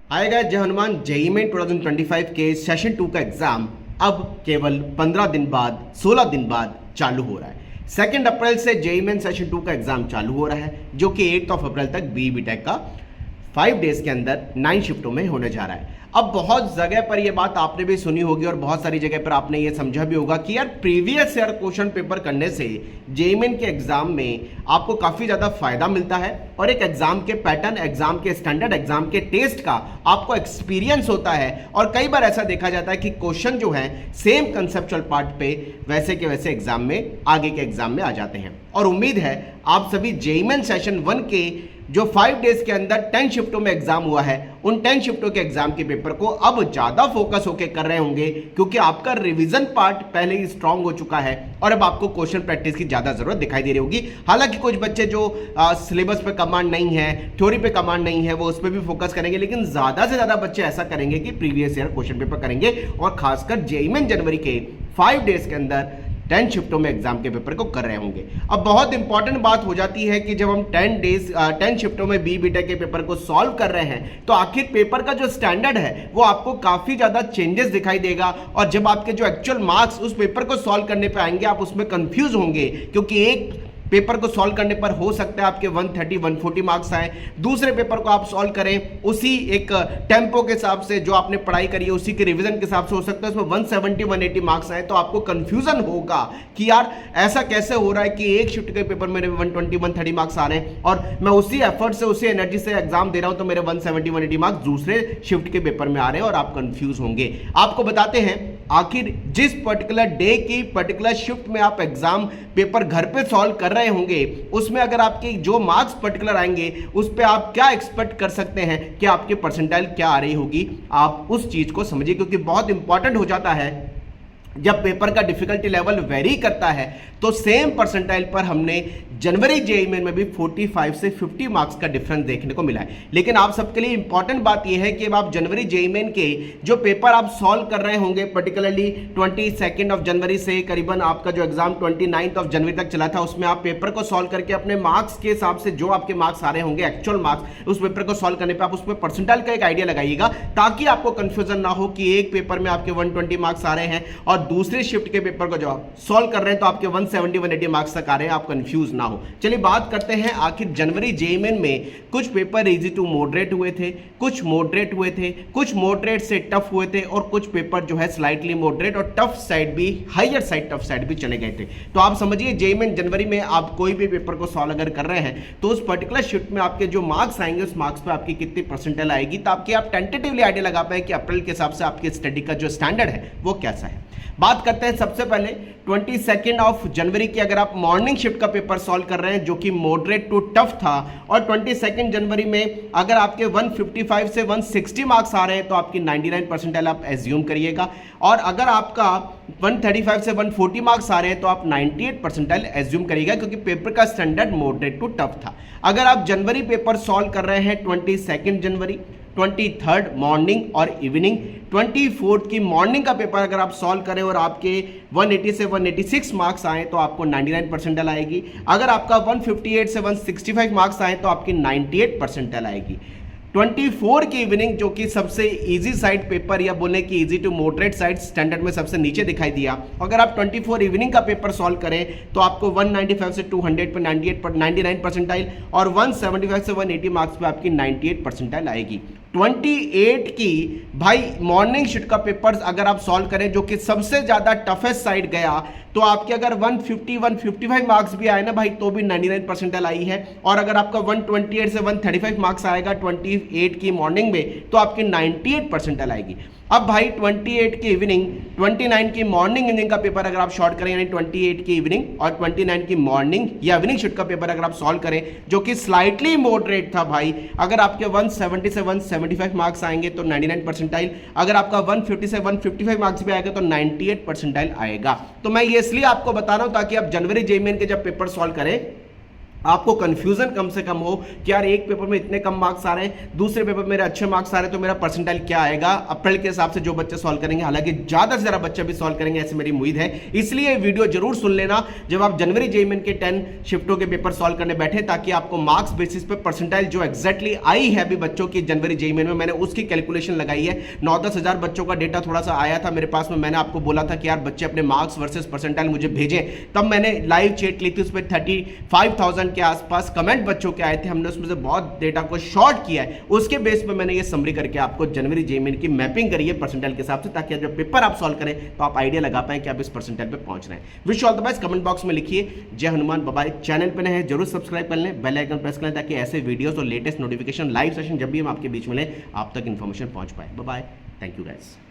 आएगा जय Hanuman JEE main 2025 के सेशन 2 का एग्जाम अब केवल 15 दिन बाद 16 दिन बाद चालू हो रहा है। 2 अप्रैल से जेईई मेन सेशन 2 का एग्जाम चालू हो रहा है जो कि 8 अप्रैल तक बीई टेक का 5 डेज के अंदर 9 शिफ्टों में होने जा रहा है। अब बहुत जगह पर यह बात आपने भी सुनी होगी और बहुत सारी जगह पर आपने ये समझा भी होगा कि यार प्रीवियस ईयर क्वेश्चन पेपर करने से जेईई मेन के एग्जाम में आपको काफी ज्यादा फायदा मिलता है और एक एग्जाम के पैटर्न, एग्जाम के स्टैंडर्ड, एग्जाम के टेस्ट का आपको एक्सपीरियंस होता है। और कई बार ऐसा देखा जाता है कि क्वेश्चन जो है सेम कंसेप्चुअल पार्ट पे वैसे के वैसे एग्जाम में आगे के एग्जाम में आ जाते हैं। और उम्मीद है आप सभी जेईई मेन सेशन 1 के जो 5 डेज के अंदर 10 शिफ्टों में एग्जाम हुआ है उन 10 शिफ्टों के एग्जाम के पेपर को अब ज्यादा फोकस होकर कर रहे होंगे क्योंकि आपका रिवीजन पार्ट पहले ही स्ट्रांग हो चुका है और अब आपको क्वेश्चन प्रैक्टिस की ज्यादा जरूरत दिखाई दे रही होगी। हालांकि कुछ बच्चे जो सिलेबस पे कमांड नहीं है, थ्योरी पे कमांड नहीं है, वो उस पर भी फोकस करेंगे, लेकिन ज्यादा से ज्यादा बच्चे ऐसा करेंगे कि प्रीवियस ईयर क्वेश्चन पेपर करेंगे और खासकर जेईई मेन जनवरी के 5 डेज के अंदर 10 शिफ्टों में एग्जाम के पेपर को कर रहे होंगे। अब बहुत इंपॉर्टेंट बात हो जाती है कि जब हम 10 शिफ्टों में बीई टेक के पेपर को सॉल्व कर रहे हैं तो आखिर पेपर का जो स्टैंडर्ड है वो आपको काफी ज्यादा चेंजेस दिखाई देगा और जब आपके जो एक्चुअल मार्क्स उस पेपर को सॉल्व करने पे आएंगे आप उसमें कंफ्यूज होंगे क्योंकि एक पेपर को सॉल्व करने पर हो सकता है आपके 130-140 मार्क्स आए, दूसरे पेपर को आप सॉल्व करें उसी एक टेम्पो के हिसाब से जो आपने पढ़ाई करी है उसी के रिवीजन के हिसाब से हो सकता है उसमें 170-180 मार्क्स आए, तो आपको कंफ्यूजन होगा कि यार ऐसा कैसे हो रहा है कि एक शिफ्ट के पेपर मेरे 120-130 मार्क्स आ रहे हैं और मैं उसी एफर्ट से उसी एनर्जी से एग्जाम दे रहा हूं तो मेरे 170-180 मार्क्स दूसरे शिफ्ट के पेपर में आ रहे हैं और आप कंफ्यूज होंगे। आपको बताते हैं आखिर जिस पर्टिकुलर डे की पर्टिकुलर शिफ्ट में आप एग्जाम पेपर घर पे सॉल्व कर रहे होंगे उसमें अगर आपके जो मार्क्स पर्टिकुलर आएंगे उस पे आप क्या एक्सपेक्ट कर सकते हैं कि आपकी परसेंटाइल क्या आ रही होगी। आप उस चीज को समझिए क्योंकि बहुत इंपॉर्टेंट हो जाता है जब पेपर का डिफिकल्टी लेवल वेरी करता है तो सेम परसेंटाइल पर हमने जनवरी जेईई मेन में भी 45 से 50 मार्क्स का डिफरेंस देखने को मिला है। लेकिन आप सबके लिए इंपॉर्टेंट बात यह है कि अब आप जनवरी जेईई मेन के जो पेपर आप सॉल्व कर रहे होंगे पर्टिकुलरली 22 जनवरी से करीबन आपका जो एग्जाम 29 जनवरी तक चला था उसमें आप पेपर को सॉल्व करके अपने मार्क्स के हिसाब से जो आपके मार्क्स आ रहे होंगे एक्चुअल मार्क्स उस पेपर को सॉल्व करने पर आप उसमें परसेंटाइल का एक आइडिया लगाइएगा ताकि आपको कंफ्यूजन ना हो कि एक पेपर में आपके 120 मार्क्स आ रहे हैं और दूसरे शिफ्ट के पेपर को जो आप सॉल्व कर रहे हैं तो आपके 170-180 मार्क्स तक आ रहे हैं, आप कंफ्यूज ना हो। चलिए बात करते हैं आखिर जनवरी जेईई मेन में कुछ पेपर इजी टू मॉडरेट हुए थे, कुछ मॉडरेट हुए थे, कुछ मॉडरेट से टफ हुए थे और कुछ पेपर जो है स्लाइटली मॉडरेट और टफ साइड भी, हायर साइड टफ साइड भी चले गए थे। तो आप समझिए जेईई मेन जनवरी में आप कोई भी पेपर को सॉल्व अगर कर रहे हैं तो उस पर्टिकुलर शिफ्ट में आपके जो मार्क्स आएंगे उस मार्क्स पे आपकी कितनी परसेंटाइल आएगी ताकि आप टेंटेटिवली आइडिया लगा पाए कि अप्रैल के हिसाब से आपकी स्टडी का जो स्टैंडर्ड है वो कैसा है। बात करते हैं सबसे पहले 22 जनवरी की अगर आप मॉर्निंग शिफ्ट का पेपर सॉल्व कर रहे हैं जो कि मॉडरेट टू टफ था और 22 जनवरी में अगर आपके 155 से 160 मार्क्स आ रहे हैं तो आपकी 99 परसेंटाइल आप एज्यूम करिएगा और अगर आपका 135 से 140 मार्क्स आ रहे हैं तो आप 98 परसेंटाइल एज्यूम करिएगा क्योंकि पेपर का स्टैंडर्ड मॉडरेट टू टफ था। अगर आप जनवरी पेपर सॉल्व कर रहे हैं 22 जनवरी, 23 मॉर्निंग और इवनिंग, 24 की मॉर्निंग का पेपर अगर आप सॉल्व करें और आपके 180 से 186 मार्क्स आए तो आपको 99 परसेंटाइल आएगी। अगर आपका 158 से 165 मार्क्स आए तो आपकी 98 परसेंटाइल आएगी। 24 की इवनिंग जो कि सबसे इजी साइड पेपर या बोले कि easy to moderate side standard में सबसे नीचे दिखाई दिया, अगर आप 24 इवनिंग का पेपर सॉल्व करें तो आपको 195 से 200 पर 99 परसेंटाइल और 175 से 180 मार्क्स पे आपकी 98 परसेंटाइल आएगी। 28 की भाई मॉर्निंग शिफ्ट का पेपर अगर आप सॉल्व करें जो कि सबसे ज्यादा टफेस्ट साइड गया तो आपके अगर 155 मार्क्स भी आए ना भाई तो भी 99 परसेंटाइल आई है और अगर आपका 128 से 135 मार्क्स आएगा 28 की मॉर्निंग में तो आपकी 98 परसेंटाइल आएगी। अब भाई 28 की इवनिंग, 29 की मॉर्निंग इवनिंग का पेपर अगर आप शॉर्ट करें यानी 28 की इवनिंग और 29 की मॉर्निंग या इवनिंग शिफ्ट का पेपर अगर आप सॉल्व करें जो कि स्लाइटली मॉडरेट था भाई, अगर आपके 170 से 175 मार्क्स आएंगे तो 99 परसेंटाइल, अगर आपका 150 से 155 मार्क्स भी आएगा तो 98 परसेंटाइल आएगा। तो मैं ये इसलिए आपको बता रहा हूं ताकि आप जनवरी जेईई मेन के जब पेपर सॉल्व करें आपको कंफ्यूजन कम से कम हो कि यार एक पेपर में इतने कम मार्क्स आ रहे हैं, दूसरे पेपर में मेरे अच्छे मार्क्स आ रहे हैं, तो मेरा परसेंटाइल क्या आएगा। अप्रैल के हिसाब से जो बच्चे सॉल्व करेंगे, हालांकि ज्यादा से ज्यादा बच्चे भी सॉल्व करेंगे ऐसी मेरी उम्मीद है, इसलिए वीडियो जरूर सुन लेना जब आप जनवरी जेईई मेन के 10 शिफ्टों के पेपर सॉल्व करने बैठे, ताकि आपको मार्क्स बेसिस पे परसेंटाइल जो एग्जैक्टली आई है अभी बच्चों की जनवरी जेईई मेन में, मैंने उसकी कैलकुलेशन लगाई है। 9-10 हजार बच्चों का डेटा थोड़ा सा आया था मेरे पास में, मैंने आपको बोला था कि यार बच्चे अपने मार्क्स वर्सेस परसेंटाइल मुझे भेजें, तब मैंने लाइव चेक ली थी, उस पर 35,000 के आसपास कमेंट बच्चों के आए थे, हमने उसमें से बहुत डेटा को शॉर्ट किया है, उसके बेस पे मैंने ये समरी करके आपको जनवरी जेईई मेन की मैपिंग करी है परसेंटाइल के हिसाब से, ताकि जब पेपर आप सॉल्व करें तो आप आइडिया लगा पाएं कि आप इस परसेंटाइल पे पहुंच रहे हैं। Wish all the best, comment box में लिखिए जय हनुमान बाबा। चैनल पे नए हैं जरूर सब्सक्राइब कर लें, बेल आइकन प्रेस कर लें, ताकि ऐसे वीडियोस और लेटेस्ट नोटिफिकेशन लाइव सेशन जब भी हम आपके बीच में लें आप तक इंफॉर्मेशन पहुंच पाए। Bye bye, thank you guys.